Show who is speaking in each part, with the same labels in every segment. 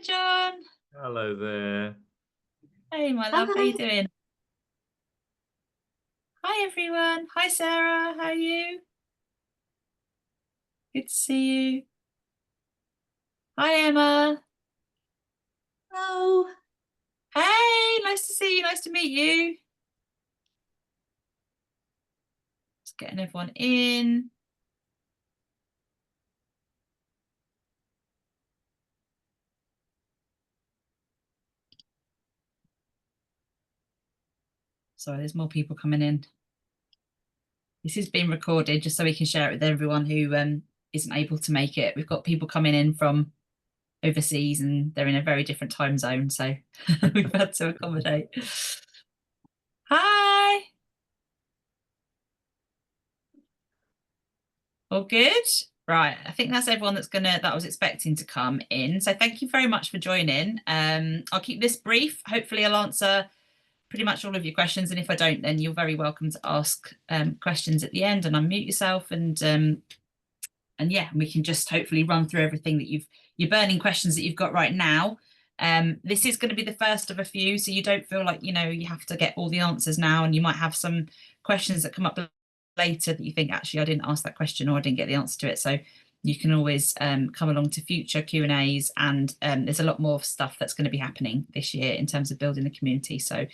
Speaker 1: John.
Speaker 2: Hello there.
Speaker 1: Hey, my love. How you
Speaker 3: Hi.
Speaker 1: doing? Hi, everyone. Hi, Sarah. How are you? Good to see you. Hi, Emma.
Speaker 3: Hello.
Speaker 1: Hey, nice to see you. Nice to meet you. Just getting everyone in. Sorry, there's more people coming in. This is being recorded just so we can share it with everyone who isn't able to make it. We've got people coming in from overseas and they're in a very different time zone, so we've had to accommodate. Hi. All good? Right. I think that's everyone that I was expecting to come in. So thank you very much for joining. I'll keep this brief. Hopefully I'll answer pretty much all of your questions. And if I don't, then you're very welcome to ask questions at the end and unmute yourself. And yeah, we can just hopefully run through everything that your burning questions that you've got right now. This is going to be the first of a few, so you don't feel like, you have to get all the answers now, and you might have some questions that come up later that you think, actually, I didn't ask that question or I didn't get the answer to it. So you can always come along to future Q&As, and there's a lot more stuff that's going to be happening this year in terms of building the community. So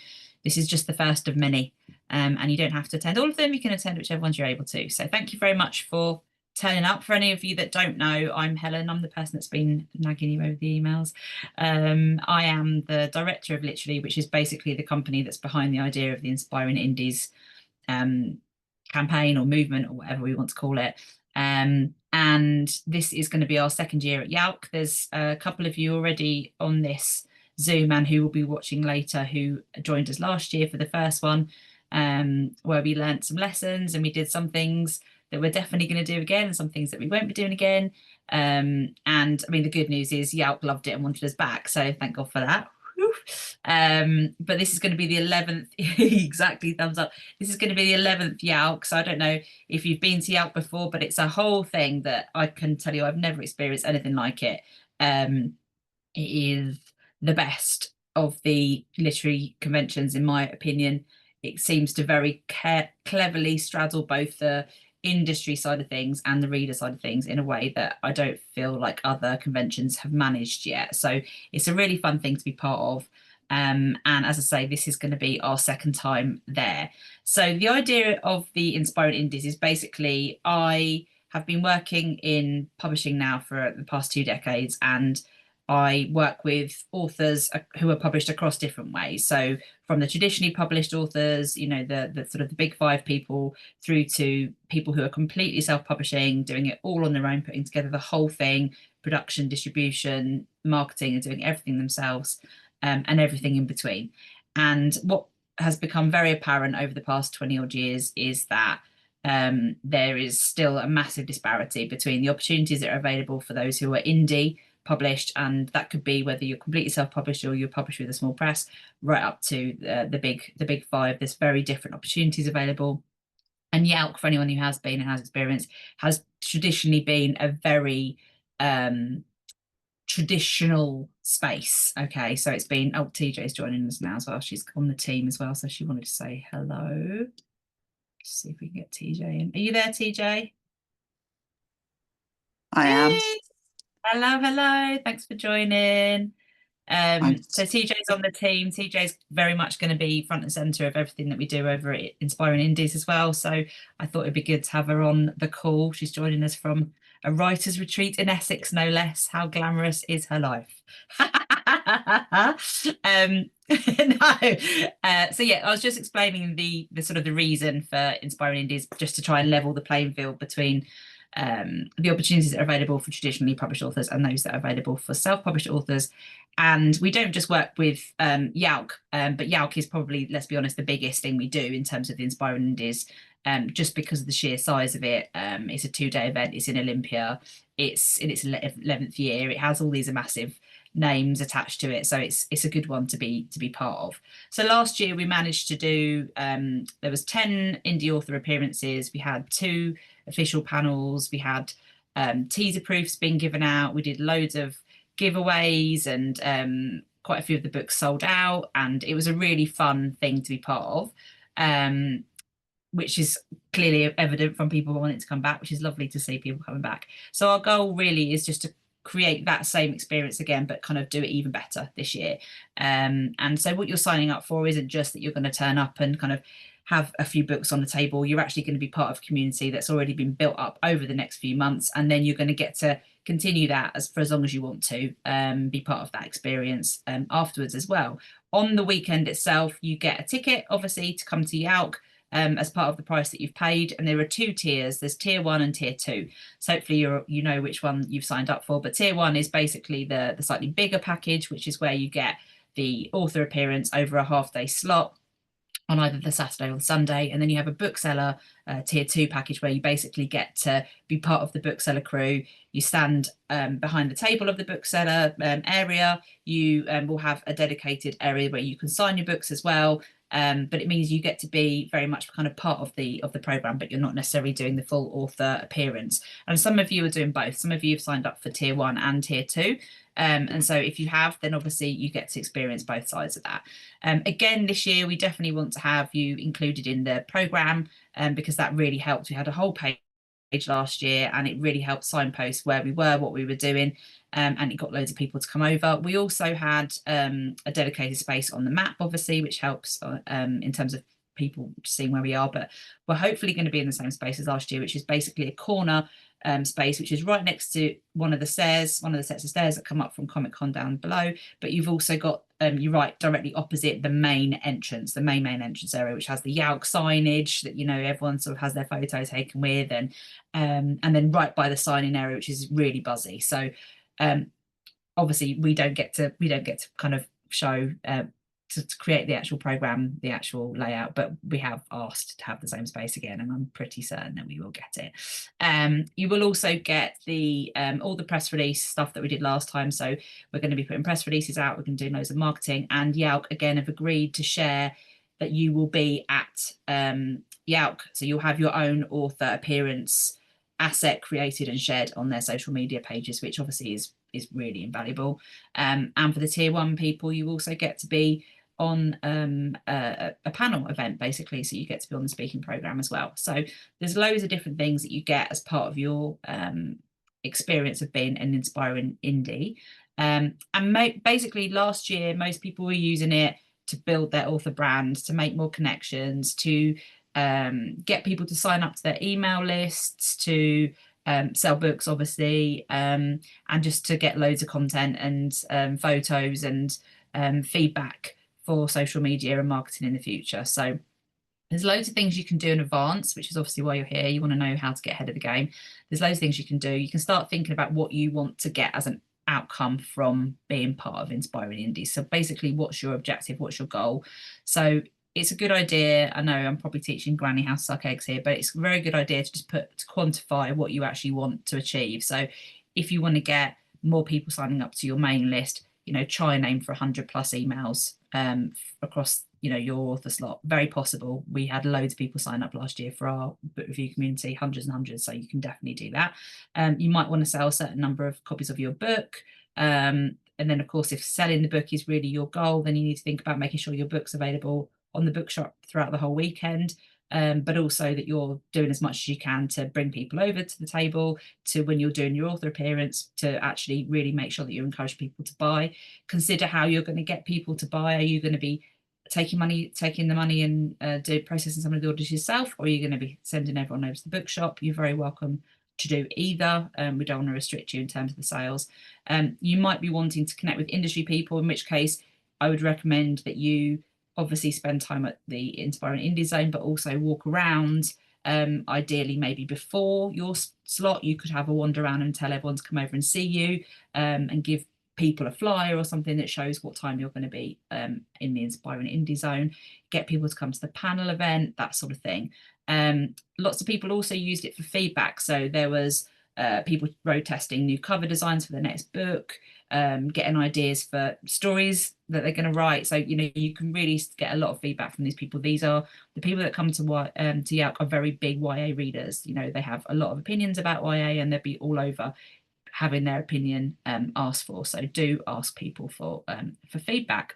Speaker 1: this is just the first of many, and you don't have to attend all of them. You can attend whichever ones you're able to. So thank you very much for turning up. For any of you that don't know, I'm Helen. I'm the person that's been nagging you over the emails. I am the director of Literally, which is basically the company that's behind the idea of the Inspiring Indies campaign or movement or whatever we want to call it. And this is going to be our second year at YALC. There's a couple of you already on this Zoom and who will be watching later who joined us last year for the first one, where we learnt some lessons and we did some things that we're definitely going to do again and some things that we won't be doing again. And I mean, the good news is YALC loved it and wanted us back. So thank God for that. But this is going to be the 11th, exactly, thumbs up. This is going to be the 11th YALC. So I don't know if you've been to YALC before, but it's a whole thing that I can tell you I've never experienced anything like it. It is the best of the literary conventions, in my opinion. It seems to very cleverly straddle both the industry side of things and the reader side of things in a way that I don't feel like other conventions have managed yet. So it's a really fun thing to be part of. And as I say, this is going to be our second time there. So the idea of the Inspiring Indies is basically I have been working in publishing now for the past 2 decades, and I work with authors who are published across different ways. So from the traditionally published authors, the sort of the big five people, through to people who are completely self-publishing, doing it all on their own, putting together the whole thing, production, distribution, marketing, and doing everything themselves, and everything in between. And what has become very apparent over the past 20 odd years is that there is still a massive disparity between the opportunities that are available for those who are indie published, and that could be whether you're completely self-published or you're published with a small press, right up to the big five. There's very different opportunities available. And YALC, for anyone who has been and has experience, has traditionally been a very traditional space. Okay, so it's been, oh, TJ's joining us now as well. She's on the team as well, so she wanted to say hello. Let's see if we can get TJ in. Are you there, TJ?
Speaker 3: I am.
Speaker 1: Hello, hello. Thanks for joining. So TJ's on the team. TJ's very much going to be front and center of everything that we do over at Inspiring Indies as well. So I thought it'd be good to have her on the call. She's joining us from a writer's retreat in Essex, no less. How glamorous is her life? No. So yeah, I was just explaining the sort of the reason for Inspiring Indies, just to try and level the playing field between the opportunities that are available for traditionally published authors and those that are available for self-published authors. And we don't just work with YALC, but YALC is probably, let's be honest, the biggest thing we do in terms of the Inspiring Indies, just because of the sheer size of it. It's a 2-day event. It's in Olympia. It's in its 11th year. It has all these massive names attached to it, so it's a good one to be part of. So last year we managed to do there was 10 indie author appearances. We had 2 official panels. We had teaser proofs being given out. We did loads of giveaways, and quite a few of the books sold out, and it was a really fun thing to be part of. Which is clearly evident from people wanting to come back, which is lovely to see people coming back. So our goal really is just to create that same experience again, but kind of do it even better this year. And so what you're signing up for isn't just that you're going to turn up and kind of have a few books on the table. You're actually going to be part of a community that's already been built up over the next few months, and then you're going to get to continue that for as long as you want to, be part of that experience afterwards as well. On the weekend itself, you get a ticket, obviously, to come to YALC. As part of the price that you've paid, and there are 2 tiers. There's tier 1 and tier 2. So hopefully you know which one you've signed up for. But tier 1 is basically the slightly bigger package, which is where you get the author appearance over a half-day slot on either the Saturday or the Sunday, and then you have a bookseller tier 2 package where you basically get to be part of the bookseller crew. You stand behind the table of the bookseller area. You will have a dedicated area where you can sign your books as well. But it means you get to be very much kind of part of the program, but you're not necessarily doing the full author appearance. And some of you are doing both. Some of you have signed up for tier 1 and tier 2. And so if you have, then obviously you get to experience both sides of that. Again, this year, we definitely want to have you included in the program, because that really helped. We had a whole page last year, and it really helped signpost where we were, what we were doing, and it got loads of people to come over. We also had a dedicated space on the map, obviously, which helps in terms of people seeing where we are. But we're hopefully going to be in the same space as last year, which is basically a corner space, which is right next to one of the sets of stairs that come up from Comic Con down below. But you've also got you're right directly opposite the main entrance area, which has the YALC signage that everyone sort of has their photo taken with, and then right by the signing area, which is really buzzy. So obviously we don't get to kind of show to create the actual program, the actual layout, but we have asked to have the same space again, and I'm pretty certain that we will get it. You will also get the all the press release stuff that we did last time. So we're going to be putting press releases out. We're going to do loads of marketing, and YALC again have agreed to share that you will be at YALC. So you'll have your own author appearance asset created and shared on their social media pages, which obviously is really invaluable. And for the tier 1 people, you also get to be on a panel event, basically, so you get to be on the speaking program as well. So there's loads of different things that you get as part of your experience of being an inspiring indie. And basically last year most people were using it to build their author brand, to make more connections, to get people to sign up to their email lists, to sell books, obviously, and just to get loads of content and photos and feedback for social media and marketing in the future. So there's loads of things you can do in advance, which is obviously why you're here. You want to know how to get ahead of the game. There's loads of things you can do. You can start thinking about what you want to get as an outcome from being part of Inspiring Indies. So basically, what's your objective? What's your goal? So it's a good idea. I know I'm probably teaching granny how to suck eggs here, but it's a very good idea to just to quantify what you actually want to achieve. So if you want to get more people signing up to your mailing list, try and aim for 100+ emails across your author slot. Very possible. We had loads of people sign up last year for our book review community, hundreds and hundreds, so you can definitely do that. You might want to sell a certain number of copies of your book, and then of course if selling the book is really your goal, then you need to think about making sure your book's available on the bookshop throughout the whole weekend, but also that you're doing as much as you can to bring people over to the table, to when you're doing your author appearance, to actually really make sure that you encourage people to buy. Consider how you're going to get people to buy. Are you going to be taking the money and processing some of the orders yourself, or are you going to be sending everyone over to the bookshop? You're very welcome to do either. We don't want to restrict you in terms of the sales. You might be wanting to connect with industry people, in which case I would recommend that you obviously spend time at the Inspiring Indie Zone, but also walk around. Ideally, maybe before your slot, you could have a wander around and tell everyone to come over and see you, and give people a flyer or something that shows what time you're going to be in the Inspiring Indie Zone. Get people to come to the panel event, that sort of thing. Lots of people also used it for feedback. So there was people road testing new cover designs for the next book, getting ideas for stories that they're going to write. So you can really get a lot of feedback from these people. These are the people that come to YALC are very big YA readers. They have a lot of opinions about YA, and they'll be all over having their opinion asked for. So do ask people for feedback.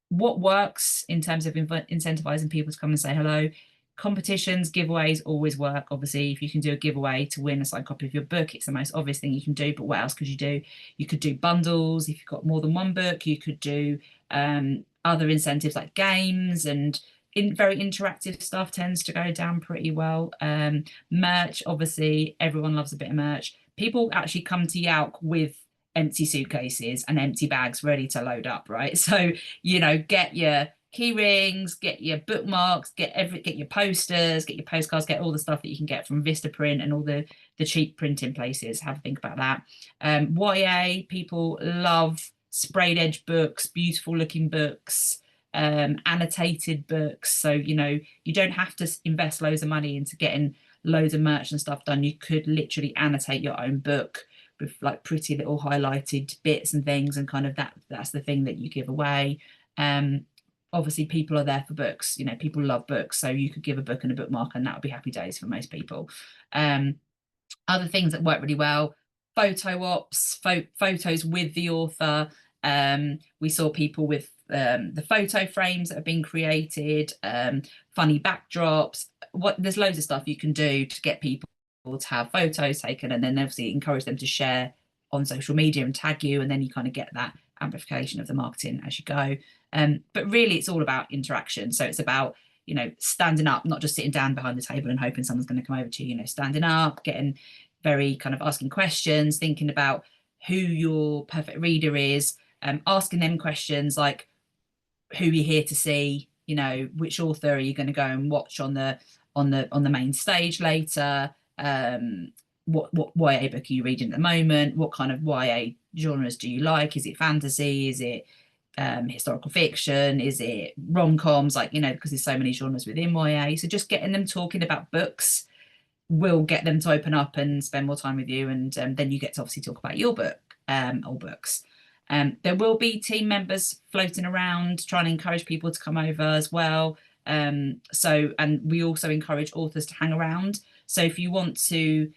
Speaker 1: What works in terms of incentivizing people to come and say hello? Competitions, giveaways always work. Obviously, if you can do a giveaway to win a signed copy of your book, it's the most obvious thing you can do. But what else could you do? You could do bundles. If you've got more than one book, you could do other incentives like games, and very interactive stuff tends to go down pretty well. Merch, obviously, everyone loves a bit of merch. People actually come to YALC with empty suitcases and empty bags ready to load up, right? So, you know, get your key rings, get your bookmarks, get your posters, get your postcards, get all the stuff that you can get from Vistaprint and all the cheap printing places. Have a think about that. YA, people love sprayed edge books, beautiful looking books, annotated books. So, you know, you don't have to invest loads of money into getting loads of merch and stuff done. You could literally annotate your own book with like pretty little highlighted bits and things, and kind of that's the thing that you give away. Obviously people are there for books, you know, people love books, so you could give a book and a bookmark and that would be happy days for most people. Other things that work really well: photo ops, photos with the author. We saw people with the photo frames that have been created, funny backdrops. There's loads of stuff you can do to get people to have photos taken, and then obviously encourage them to share on social media and tag you, and then you kind of get that amplification of the marketing as you go. But really it's all about interaction. So it's about, you know, standing up, not just sitting down behind the table and hoping someone's going to come over to you, you know, standing up, getting very kind of asking questions, thinking about who your perfect reader is, asking them questions like who you're here to see, you know, which author are you going to go and watch on the main stage later, what YA book are you reading at the moment, what kind of YA genres do you like, is it fantasy, is it historical fiction, is it rom-coms, like, you know, because there's so many genres within YA. So just getting them talking about books will get them to open up and spend more time with you, and then you get to obviously talk about your book or books. There will be team members floating around trying to encourage people to come over as well. And we also encourage authors to hang around. So if you want to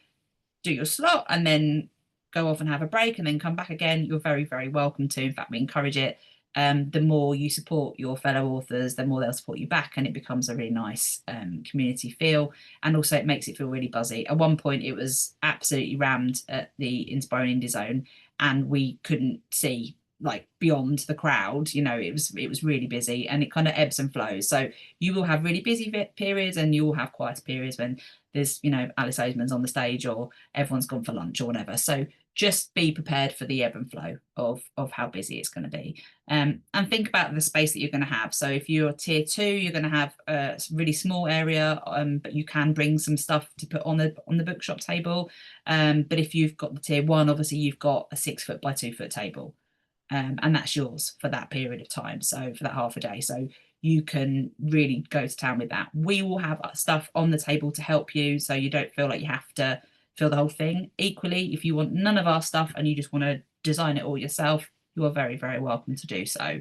Speaker 1: do your slot and then go off and have a break and then come back again, you're very, very welcome to. In fact, we encourage it. The more you support your fellow authors, the more they'll support you back, and it becomes a really nice community feel. And also it makes it feel really buzzy. At one point it was absolutely rammed at the Inspiring Indie Zone, and we couldn't see like beyond the crowd. You know, it was really busy, and it kind of ebbs and flows. So you will have really busy periods, and you will have quieter periods when there's, you know, Alice Oseman's on the stage or everyone's gone for lunch or whatever. So just be prepared for the ebb and flow of how busy it's going to be. And think about the space that you're going to have. So if you're tier 2, you're going to have a really small area, but you can bring some stuff to put on the bookshop table. But if you've got the tier 1, obviously you've got a 6 foot by 2 foot table, and that's yours for that period of time. So for that half a day, so you can really go to town with that. We will have stuff on the table to help you, so you don't feel like you have to fill the whole thing. Equally, if you want none of our stuff and you just want to design it all yourself, you are very, very welcome to do so.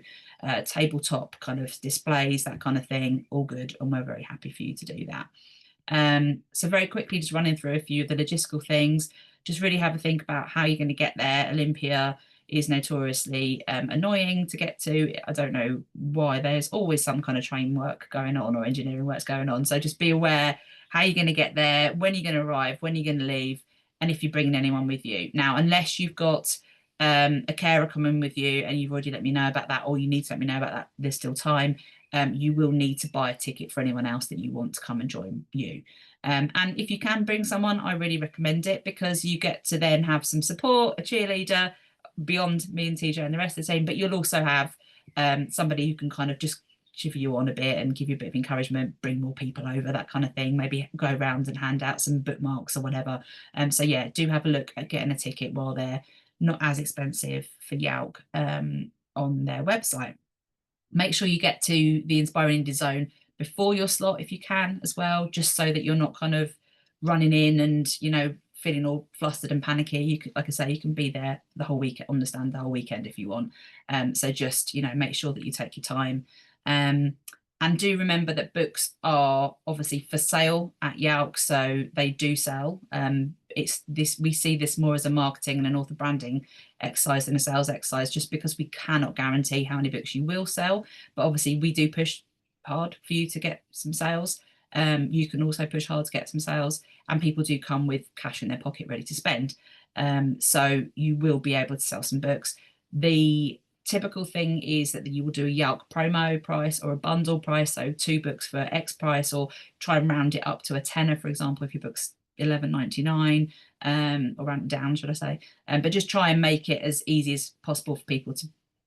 Speaker 1: Tabletop kind of displays, that kind of thing, all good, and we're very happy for you to do that. So very quickly, just running through a few of the logistical things, just really have a think about how you're going to get there. Olympia is notoriously annoying to get to. I don't know why. There's always some kind of train work going on or engineering works going on. So just be aware how you're going to get there, when you're going to arrive, when you're going to leave, and if you're bringing anyone with you. Now, unless you've got a carer coming with you and you've already let me know about that, or you need to let me know about that, there's still time. You will need to buy a ticket for anyone else that you want to come and join you. And if you can bring someone, I really recommend it, because you get to then have some support, a cheerleader, beyond me and TJ and the rest of the team, but you'll also have somebody who can kind of just shiver you on a bit and give you a bit of encouragement, bring more people over, that kind of thing, maybe go around and hand out some bookmarks or whatever. So yeah, do have a look at getting a ticket while they're not as expensive for YALC on their website. Make sure you get to the Inspiring Indie Zone before your slot if you can as well, just so that you're not kind of running in and, you know, feeling all flustered and panicky. You could, like I say, you can be there the whole week, on the stand the whole weekend if you want. So just, you know, make sure that you take your time. And do remember that books are obviously for sale at YALC, so they do sell. it's this, we see this more as a marketing and an author branding exercise than a sales exercise, just because we cannot guarantee how many books you will sell. But obviously we do push hard for you to get some sales. You can also push hard to get some sales, and people do come with cash in their pocket ready to spend. So you will be able to sell some books. The typical thing is that you will do a YALC promo price or a bundle price, so 2 books for X price, or try and round it up to a tenner, for example, if your book's 11.99, or round it down, should I say. But just try and make it as easy as possible for people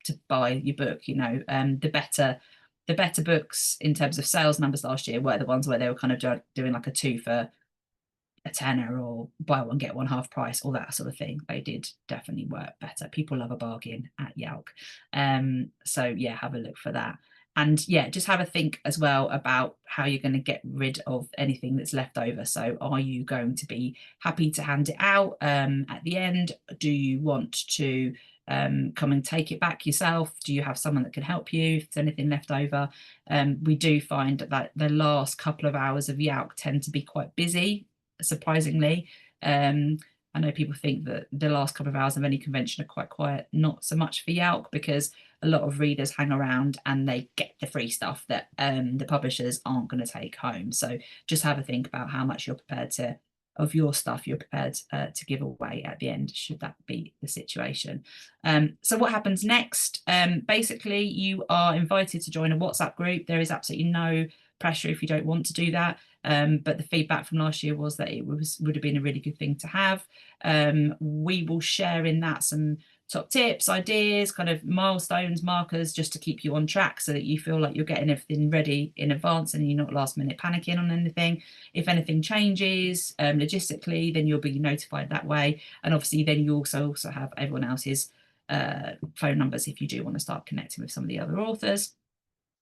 Speaker 1: to buy your book. You know, the better books in terms of sales numbers last year were the ones where they were kind of doing like a 2 for a tenner, or buy one get one half price, all that sort of thing. They did definitely work better. People love a bargain at YALC. So yeah, have a look for that. And yeah, just have a think as well about how you're going to get rid of anything that's left over. So are you going to be happy to hand it out at the end? Do you want to come and take it back yourself? Do you have someone that can help you if there's anything left over? We do find that the last couple of hours of YALC tend to be quite busy, surprisingly. I know people think that the last couple of hours of any convention are quite quiet. Not so much for YALC, because a lot of readers hang around and they get the free stuff that the publishers aren't going to take home. So just have a think about how much you're prepared to, of your stuff you're prepared to give away at the end, should that be the situation. So what happens next? Basically, you are invited to join a WhatsApp group. There is absolutely no pressure if you don't want to do that. But the feedback from last year was that it would have been a really good thing to have. We will share in that some top tips, ideas, kind of milestones, markers, just to keep you on track, so that you feel like you're getting everything ready in advance and you're not last minute panicking on anything. If anything changes logistically, then you'll be notified that way. And obviously then you also have everyone else's phone numbers if you do want to start connecting with some of the other authors.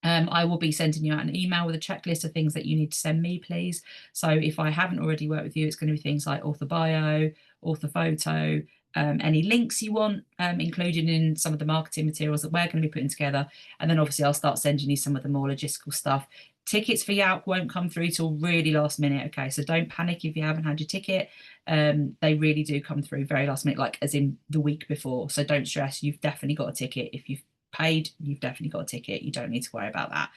Speaker 1: I will be sending you out an email with a checklist of things that you need to send me, please. So if I haven't already worked with you, it's going to be things like author bio, author photo, any links you want included in some of the marketing materials that we're going to be putting together. And then obviously I'll start sending you some of the more logistical stuff. Tickets for YALC won't come through till really last minute. Okay, so don't panic if you haven't had your ticket. They really do come through very last minute, like as in the week before. So don't stress, you've definitely got a ticket. If you've paid, you've definitely got a ticket. You don't need to worry about that.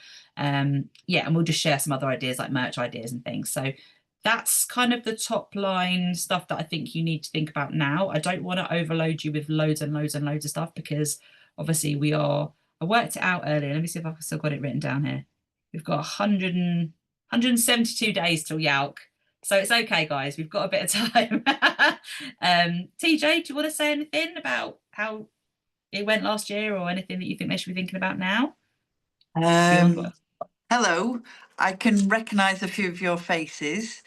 Speaker 1: Yeah, and we'll just share some other ideas like merch ideas and things. So that's kind of the top line stuff that I think you need to think about now. I don't want to overload you with loads and loads and loads of stuff, because obviously I worked it out earlier. Let me see if I've still got it written down here. We've got 172 days till YALC. So it's okay, guys. We've got a bit of time. TJ, do you want to say anything about how it went last year, or anything that you think they should be thinking about now?
Speaker 3: Hello, I can recognise a few of your faces.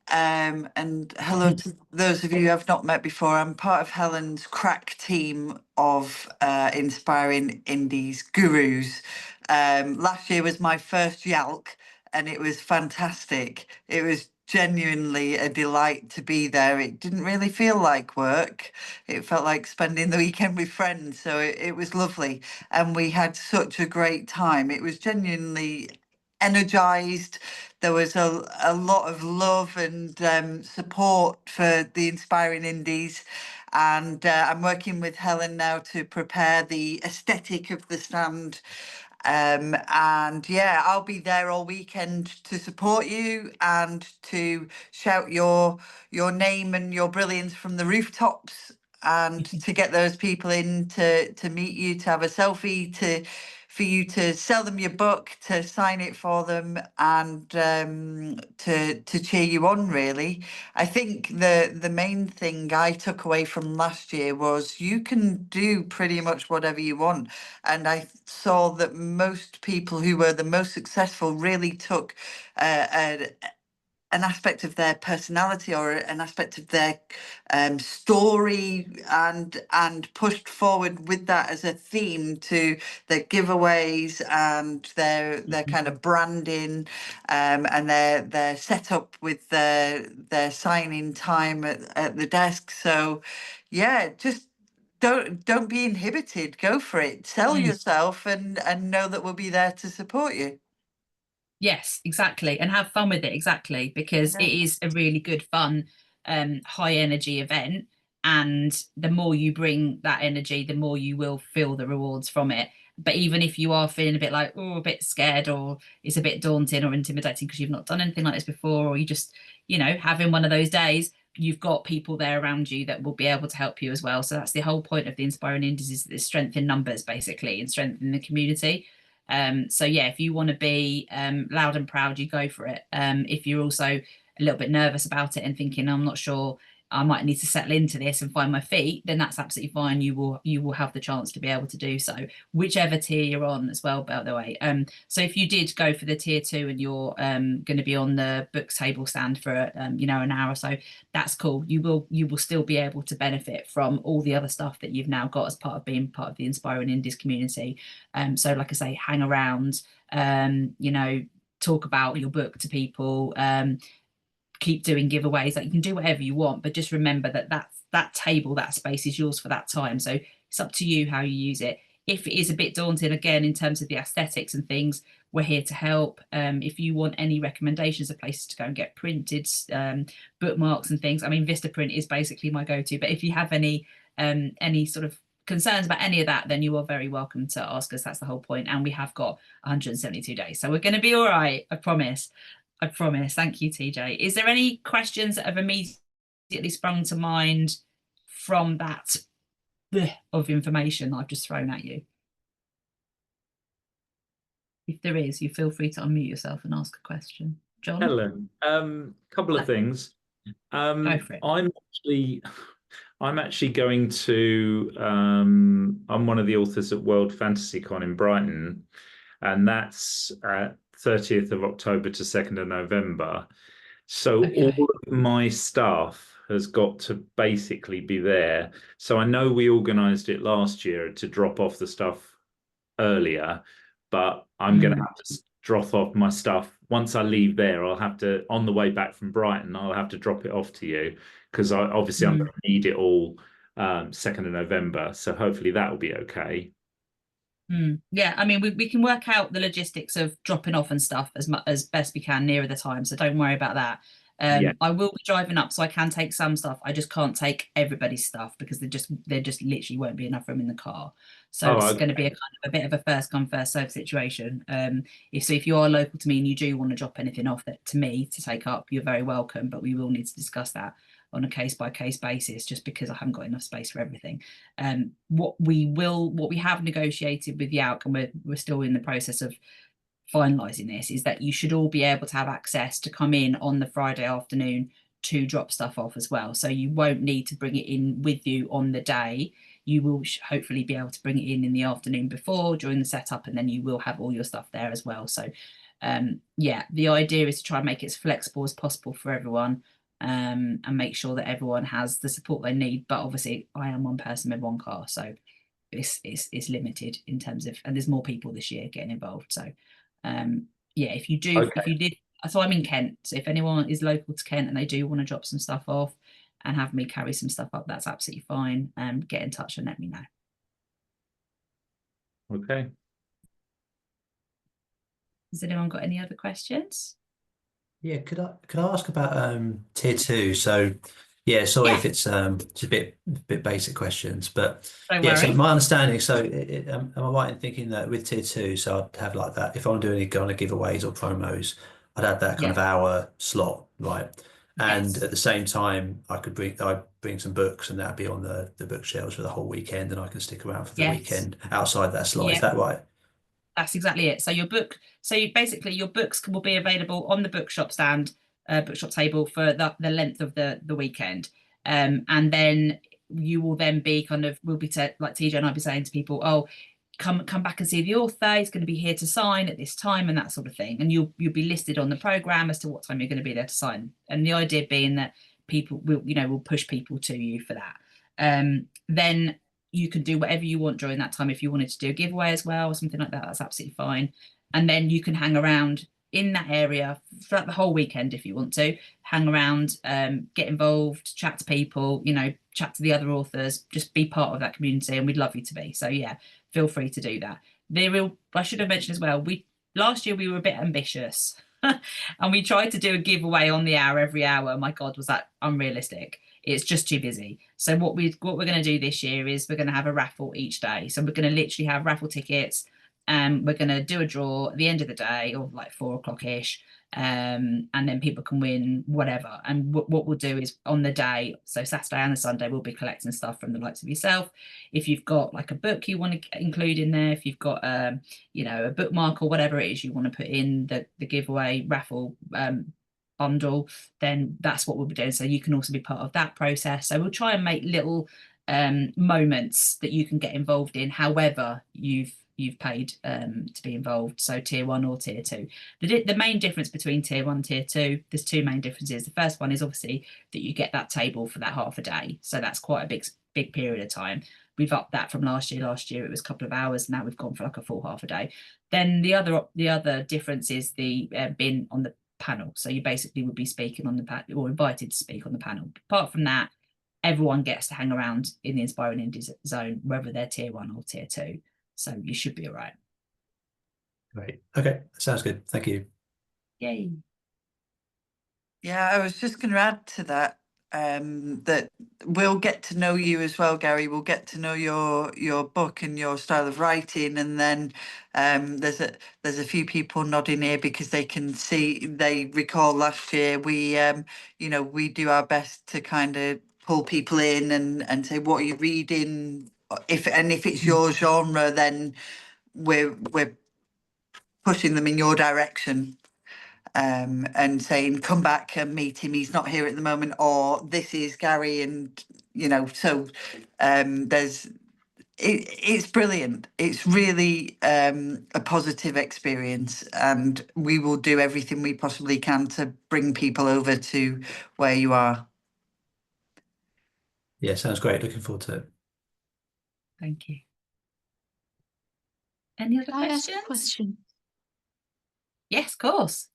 Speaker 3: And hello to those of you I've not met before. I'm part of Helen's crack team of inspiring indies gurus. Last year was my first YALC, and it was fantastic. It was genuinely a delight to be there. It didn't really feel like work. It felt like spending the weekend with friends. So it was lovely. And we had such a great time. It was genuinely energized. There was a lot of love and support for the inspiring indies. And I'm working with Helen now to prepare the aesthetic of the stand. And yeah, I'll be there all weekend to support you and to shout your name and your brilliance from the rooftops, and to get those people in to meet you, to have a selfie, for you to sell them your book, to sign it for them, and to cheer you on, really. I think the main thing I took away from last year was you can do pretty much whatever you want. And I saw that most people who were the most successful really took an aspect of their personality or an aspect of their story, and pushed forward with that as a theme to their giveaways and their kind of branding, and their setup with their signing time at the desk. So yeah, just don't be inhibited. Go for it. Sell yourself, and know that we'll be there to support you.
Speaker 1: Yes, exactly. And have fun with it, exactly, because it is a really good fun high energy event, and the more you bring that energy, the more you will feel the rewards from it. But even if you are feeling a bit like, oh, a bit scared, or it's a bit daunting or intimidating because you've not done anything like this before, or you just, you know, having one of those days, you've got people there around you that will be able to help you as well. So that's the whole point of the Inspiring Indies, is the strength in numbers, basically, and strength in the community. So yeah, if you want to be loud and proud, you go for it. If you're also a little bit nervous about it and thinking, I'm not sure, I might need to settle into this and find my feet, then that's absolutely fine. You will have the chance to be able to do so, whichever tier you're on as well, by the way. So if you did go for the tier 2 and you're going to be on the book table stand for you know, an hour or so, that's cool. You will still be able to benefit from all the other stuff that you've now got as part of being part of the Inspiring Indies community. So like I say, hang around, you know, talk about your book to people, keep doing giveaways. Like, you can do whatever you want, but just remember that that table, that space is yours for that time. So it's up to you how you use it. If it is a bit daunting, again, in terms of the aesthetics and things, we're here to help. If you want any recommendations of places to go and get printed bookmarks and things, I mean, Vistaprint is basically my go-to. But if you have any sort of concerns about any of that, then you are very welcome to ask us. That's the whole point. And we have got 172 days, so we're going to be all right. I promise. I promise. Thank you, TJ. Is there any questions that have immediately sprung to mind from that bleh of information I've just thrown at you? If there is, you feel free to unmute yourself and ask a question. John?
Speaker 2: Helen, couple of things.
Speaker 1: Go for it.
Speaker 2: I'm actually going to I'm one of the authors at World Fantasy Con in Brighton, and that's at 30th of October to 2nd of November. So
Speaker 1: Okay.
Speaker 2: all of my staff has got to basically be there. So I know we organised it last year to drop off the stuff earlier, but I'm going to have to drop off my stuff once I leave there. I'll have to, on the way back from Brighton, I'll have to drop it off to you, because obviously I'm going to need it all 2nd of November. So hopefully that will be okay.
Speaker 1: Yeah, I mean, we can work out the logistics of dropping off and stuff as best we can nearer the time, so don't worry about that.
Speaker 2: Yeah.
Speaker 1: I will be driving up, so I can take some stuff. I just can't take everybody's stuff because there just literally won't be enough room in the car. So it's going to be a kind of a bit of a first come first serve situation. If you are local to me and you do want to drop anything off that to me to take up, you're very welcome. But we will need to discuss that on a case by case basis, just because I haven't got enough space for everything. What we have negotiated with YALC, and we're still in the process of finalising this, is that you should all be able to have access to come in on the Friday afternoon to drop stuff off as well. So you won't need to bring it in with you on the day. You will hopefully be able to bring it in the afternoon before, during the setup, and then you will have all your stuff there as well. So yeah, the idea is to try and make it as flexible as possible for everyone, and make sure that everyone has the support they need. But obviously I am one person with one car, so it's limited in terms of, and there's more people this year getting involved. So yeah, if you did, so I'm in Kent, so if anyone is local to Kent and they do want to drop some stuff off and have me carry some stuff up, that's absolutely fine. Get in touch and let me know.
Speaker 2: Okay.
Speaker 1: Has anyone got any other questions?
Speaker 4: Yeah, could I ask about tier 2? So yeah, sorry if it's a bit basic questions, but
Speaker 1: Don't
Speaker 4: yeah,
Speaker 1: worry.
Speaker 4: so my understanding, so am I right in thinking that with tier 2, so I'd have like that, if I'm doing any kind of giveaways or promos, I'd have that kind of hour slot, right? And
Speaker 1: Yes.
Speaker 4: at the same time, I'd bring some books, and that'd be on the bookshelves for the whole weekend, and I can stick around for the weekend outside that slot. Is that right?
Speaker 1: That's exactly it. So your books will be available on the bookshop stand, bookshop table for the length of the weekend, and then you will then be we'll be like TJ and I'll be saying to people, oh, come back and see the author. He's going to be here to sign at this time and that sort of thing, and you'll be listed on the program as to what time you're going to be there to sign. And the idea being that people will push people to you for that. Then you can do whatever you want during that time. If you wanted to do a giveaway as well or something like that, that's absolutely fine. And then you can hang around in that area throughout the whole weekend if you want to. Hang around, get involved, chat to people, chat to the other authors, just be part of that community, and we'd love you to be. So yeah, feel free to do that. I should have mentioned as well, last year we were a bit ambitious. And we tried to do a giveaway on the hour every hour. My God, was that unrealistic? It's just too busy. So what we're going to do this year is we're going to have a raffle each day. So we're going to literally have raffle tickets, and we're going to do a draw at the end of the day, or like 4 o'clock ish. And then people can win whatever. And what we'll do is on the day, so Saturday and the Sunday, we'll be collecting stuff from the likes of yourself. If you've got like a book you want to include in there, if you've got you know, a bookmark or whatever it is you want to put in the giveaway raffle bundle, then that's what we'll be doing. So you can also be part of that process. So we'll try and make little moments that you can get involved in, however you've paid to be involved, so tier 1 or tier 2. The main difference between tier 1 and tier 2, there's 2 main differences. The first one is obviously that you get that table for that half a day, so that's quite a big period of time. We've upped that from last year it was a couple of hours, now we've gone for like a full half a day. Then the other difference is the being on the panel, so you basically would be speaking on the panel or invited to speak on the panel. Apart from that, everyone gets to hang around in the Inspiring Indies zone, whether they're tier 1 or tier 2. So you should be all right.
Speaker 4: Great. Okay, sounds good. Thank you.
Speaker 1: Yay.
Speaker 3: Yeah, I was just going to add to that, that we'll get to know you as well, Gary. We'll get to know your book and your style of writing, and then there's a few people nodding here because they recall last year we you know, we do our best to kind of pull people in and say, what are you reading? If it's your genre, then we're pushing them in your direction. And saying, come back and meet him, he's not here at the moment, or this is Gary, and you know, so it's brilliant. It's really a positive experience, and we will do everything we possibly can to bring people over to where you are.
Speaker 4: Yeah, sounds great. Looking forward to it.
Speaker 1: Thank you. Any other
Speaker 5: Can I ask
Speaker 1: questions?
Speaker 5: a question?
Speaker 1: Yes, of course.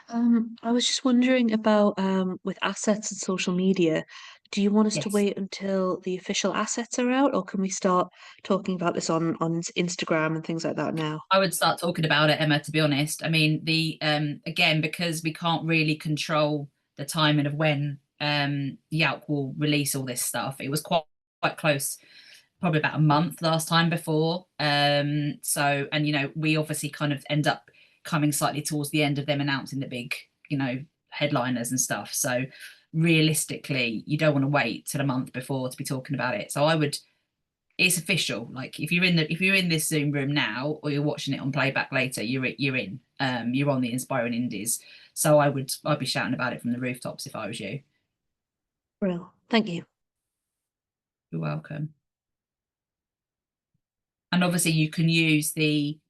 Speaker 5: I was just wondering about with assets and social media, do you want us to
Speaker 1: Yes.
Speaker 5: wait until the official assets are out, or can we start talking about this on Instagram and things like that now?
Speaker 1: I would start talking about it, Emma, to be honest. I mean, the again, because we can't really control the timing of when YALC will release all this stuff. It was quite close, probably about a month last time before. So, and you know, we obviously kind of end up coming slightly towards the end of them announcing the big, you know, headliners and stuff. So realistically, you don't want to wait till a month before to be talking about it. So I would, it's official. Like if you're in this Zoom room now, or you're watching it on playback later, you're in. You're on the Inspiring Indies. So I'd be shouting about it from the rooftops if I was you.
Speaker 5: Well, thank you.
Speaker 1: You're welcome. And obviously you can use the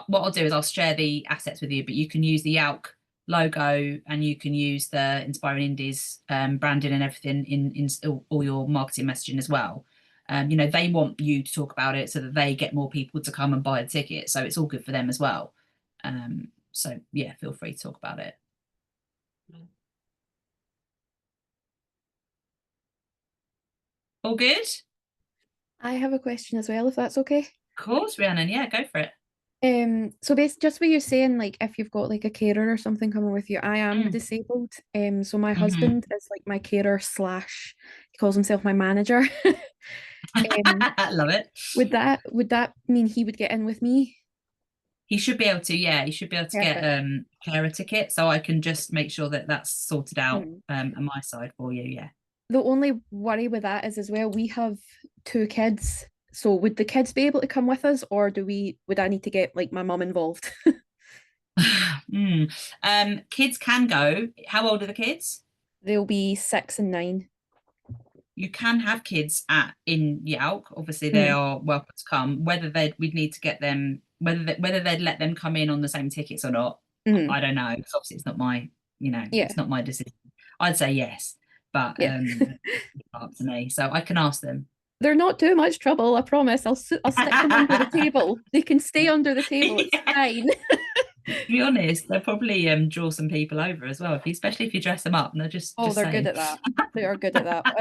Speaker 1: what I'll do is I'll share the assets with you, but you can use the YALC logo, and you can use the Inspiring Indies branding and everything in all your marketing messaging as well. You know, they want you to talk about it so that they get more people to come and buy a ticket, so it's all good for them as well. So yeah, feel free to talk about it. All good?
Speaker 6: I have a question as well, if that's okay.
Speaker 1: Of course, Rhiannon. Yeah, go for it.
Speaker 6: So basically, just what you're saying, like if you've got like a carer or something coming with you, I am disabled. So my husband is like my carer / he calls himself my manager.
Speaker 1: I love it.
Speaker 6: Would that mean he would get in with me?
Speaker 1: He should be able to, yeah. He should be able to
Speaker 6: Perfect.
Speaker 1: get carer ticket, so I can just make sure that that's sorted out on my side for you. Yeah.
Speaker 6: The only worry with that is as well, we have 2 kids. So would the kids be able to come with us, or would I need to get like my mum involved?
Speaker 1: Kids can go. How old are the kids?
Speaker 6: They'll be 6 and 9.
Speaker 1: You can have kids in YALC. Obviously, they are welcome to come. Whether we'd need to get them, whether they'd let them come in on the same tickets or not, I don't know. Because obviously, it's not my, it's not my decision. I'd say yes, but it's up to me. So I can ask them.
Speaker 6: They're not too much trouble, I promise. I'll stick them under the table. They can stay under the table. It's fine.
Speaker 1: To be honest, they'll probably draw some people over as well, especially if you dress them up. And they're just
Speaker 6: they're
Speaker 1: saying.
Speaker 6: good at that. They are good at that.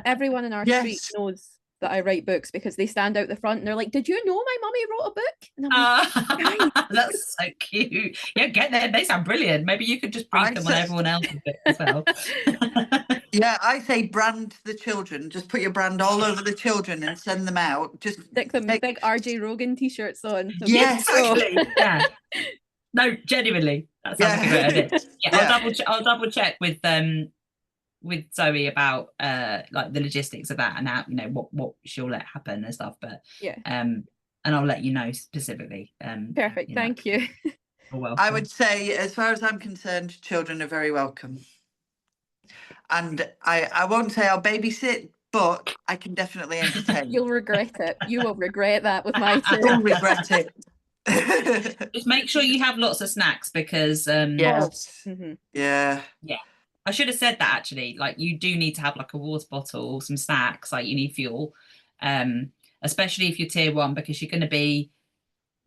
Speaker 6: Everyone in our street knows that I write books because they stand out the front and they're like, "Did you know my mummy wrote a book?" And I'm like,
Speaker 1: that's so cute. Yeah, get them. They sound brilliant. Maybe you could just brief them on everyone else's book as well.
Speaker 3: Yeah, I say brand the children. Just put your brand all over the children and send them out. Just
Speaker 6: stick them big RJ Rogan t-shirts on.
Speaker 3: Yes.
Speaker 1: Exactly. Yeah. No, genuinely, that sounds like a great idea. Yeah, I'll double check with Zoe about like the logistics of that and how, you know, what she'll let happen and stuff. But
Speaker 6: yeah,
Speaker 1: and I'll let you know specifically.
Speaker 6: Perfect. Thank you.
Speaker 1: You're welcome.
Speaker 3: I would say, as far as I'm concerned, children are very welcome. And I won't say I'll babysit, but I can definitely entertain.
Speaker 6: You'll regret it. You will regret that with my two.
Speaker 3: You'll regret it.
Speaker 1: Just make sure you have lots of snacks because
Speaker 3: Yes.
Speaker 6: Mm-hmm.
Speaker 3: Yeah.
Speaker 1: I should have said that actually. Like, you do need to have like a water bottle, some snacks, like you need fuel, especially if you're tier 1, because you're going to be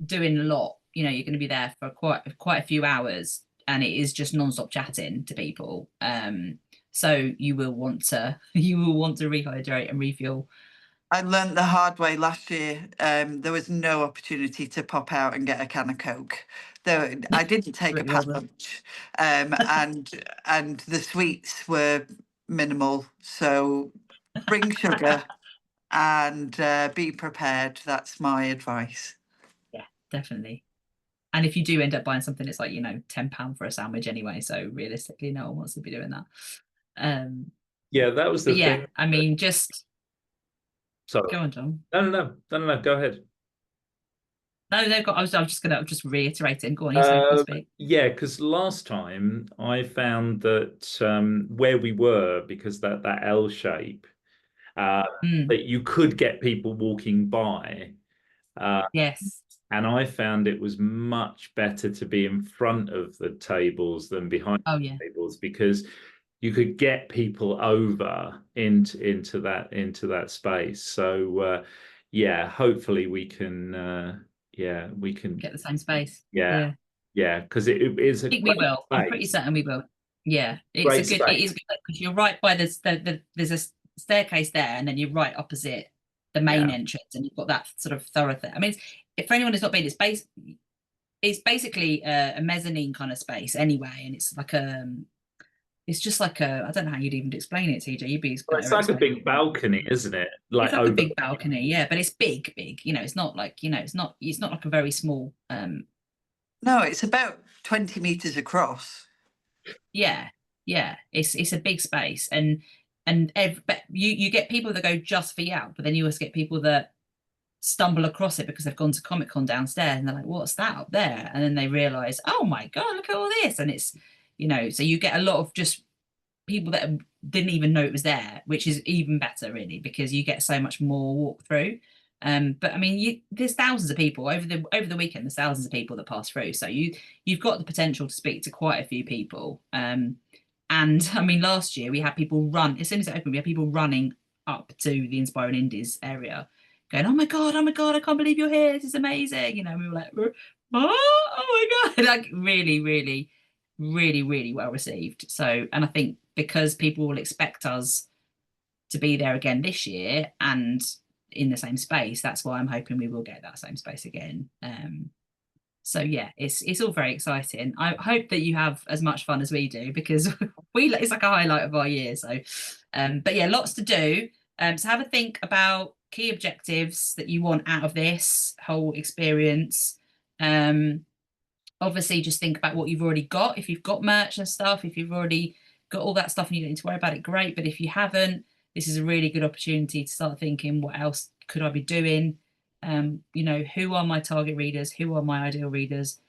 Speaker 1: doing a lot. You know, you're going to be there for quite a few hours, and it is just non-stop chatting to people. So you will want to rehydrate and refuel.
Speaker 3: I learned the hard way last year. There was no opportunity to pop out and get a can of Coke. I didn't take a packed lunch, and the sweets were minimal. So bring sugar and be prepared. That's my advice.
Speaker 1: Yeah, definitely. And if you do end up buying something, it's like, you know, £10 for a sandwich anyway. So realistically, no one wants to be doing that.
Speaker 2: Yeah, that was the thing.
Speaker 1: Yeah, I mean, just
Speaker 2: sorry.
Speaker 1: Go on, John.
Speaker 2: No. Go ahead.
Speaker 1: No, I was just going to reiterate it and go on. You speak.
Speaker 2: Yeah, because last time I found that where we were, because that L shape, that you could get people walking by.
Speaker 1: Yes.
Speaker 2: And I found it was much better to be in front of the tables than behind the tables, because you could get people over into that space. So yeah, hopefully we can
Speaker 1: get the same space.
Speaker 2: Yeah, because it is a
Speaker 1: I think we will. I'm pretty certain we will. Yeah, it is good because you're right by there's a staircase there, and then you're right opposite the main entrance, and you've got that sort of thoroughfare. I mean, if for anyone who's not been, it's basically a mezzanine kind of space anyway, and it's like it's just like I don't know how you'd even explain it, TJ. You'd be
Speaker 2: it's like a big balcony, isn't it?
Speaker 1: Like a big balcony, yeah, but it's big. You know, it's not like, you know, it's not like a very small.
Speaker 3: No, it's about 20 meters across.
Speaker 1: Yeah, it's a big space, and but you get people that go just for YALC, but then you also get people that stumble across it because they've gone to Comic-Con downstairs and they're like, what's that up there? And then they realize, oh my god, look at all this. And it's, you know, so you get a lot of just people that didn't even know it was there, which is even better really, because you get so much more walk through. But I mean, there's thousands of people over the weekend. There's thousands of people that pass through, so you've got the potential to speak to quite a few people. And I mean, last year we had people run, as soon as it opened, we had people running up to the Inspiring Indies area, going, oh my god, I can't believe you're here. This is amazing. You know, we were like, oh my god, like really, really, really, really well received. So, and I think because people will expect us to be there again this year and in the same space, that's why I'm hoping we will get that same space again. So yeah, it's all very exciting. I hope that you have as much fun as we do, because it's like a highlight of our year. So but yeah, lots to do. So have a think about key objectives that you want out of this whole experience. Obviously just think about what you've already got. If you've got merch and stuff, if you've already got all that stuff and you don't need to worry about it, great. But if you haven't, this is a really good opportunity to start thinking, what else could I be doing? You know, who are my target readers? Who are my ideal readers?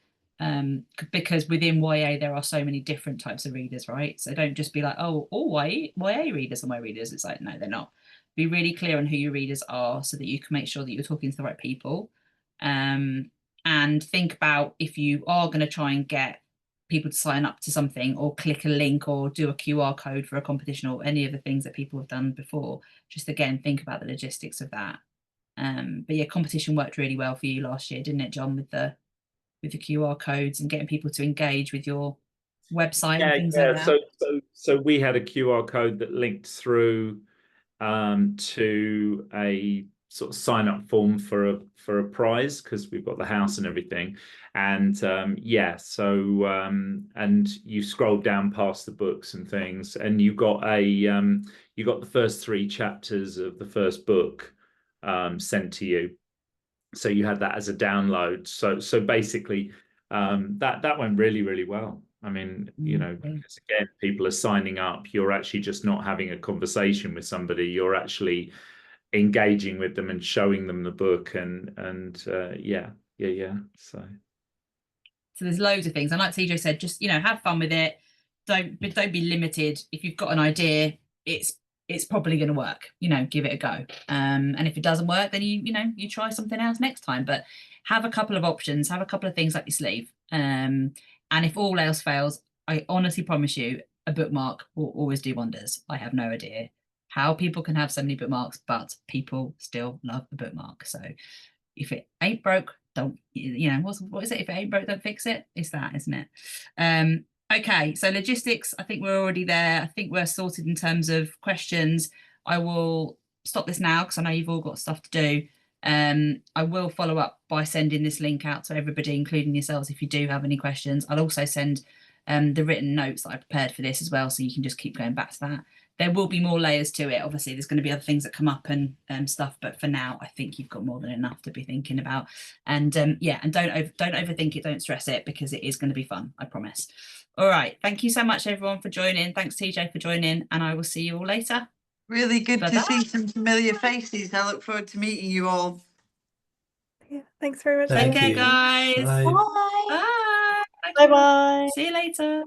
Speaker 1: Because within YA, there are so many different types of readers, right? So don't just be like, oh, all YA readers are my readers. It's like, no, they're not. Be really clear on who your readers are so that you can make sure that you're talking to the right people. And think about, if you are going to try and get people to sign up to something or click a link or do a QR code for a competition or any of the things that people have done before, just again, think about the logistics of that. But yeah, competition worked really well for you last year, didn't it, John, with the QR codes and getting people to engage with your website and things like that?
Speaker 2: So we had a QR code that linked through to a sort of sign up form for a prize, because we've got the house and everything. And yeah, so and you scroll down past the books and things, and you got the first 3 chapters of the first book sent to you, so you had that as a download. So basically that went really well. I mean, you know, because again, people are signing up. You're actually just not having a conversation with somebody. You're actually engaging with them and showing them the book, and yeah. So
Speaker 1: there's loads of things. And like TJ said, just, you know, have fun with it. Don't be limited. If you've got an idea, it's probably going to work. You know, give it a go. And if it doesn't work, then you try something else next time. But have a couple of options. Have a couple of things up your sleeve. And if all else fails, I honestly promise you, a bookmark will always do wonders. I have no idea how people can have so many bookmarks, but people still love a bookmark. So if it ain't broke, don't, you know, what is it? If it ain't broke, don't fix it. It's that, isn't it? Okay, so logistics, I think we're already there. I think we're sorted in terms of questions. I will stop this now because I know you've all got stuff to do. I will follow up by sending this link out to everybody, including yourselves, if you do have any questions. I'll also send the written notes that I prepared for this as well, so you can just keep going back to that. There will be more layers to it. Obviously, there's going to be other things that come up and stuff, but for now, I think you've got more than enough to be thinking about. And yeah, and don't overthink it, don't stress it, because it is going to be fun, I promise. All right, thank you so much, everyone, for joining. Thanks, TJ, for joining, and I will see you all later.
Speaker 3: Really good
Speaker 1: Bye-bye.
Speaker 3: to see some familiar faces. I look forward to meeting you all.
Speaker 6: Yeah, thanks very much.
Speaker 4: Thank
Speaker 1: Take care,
Speaker 4: you.
Speaker 1: guys.
Speaker 4: Bye.
Speaker 1: Bye.
Speaker 7: Bye bye.
Speaker 1: See you later.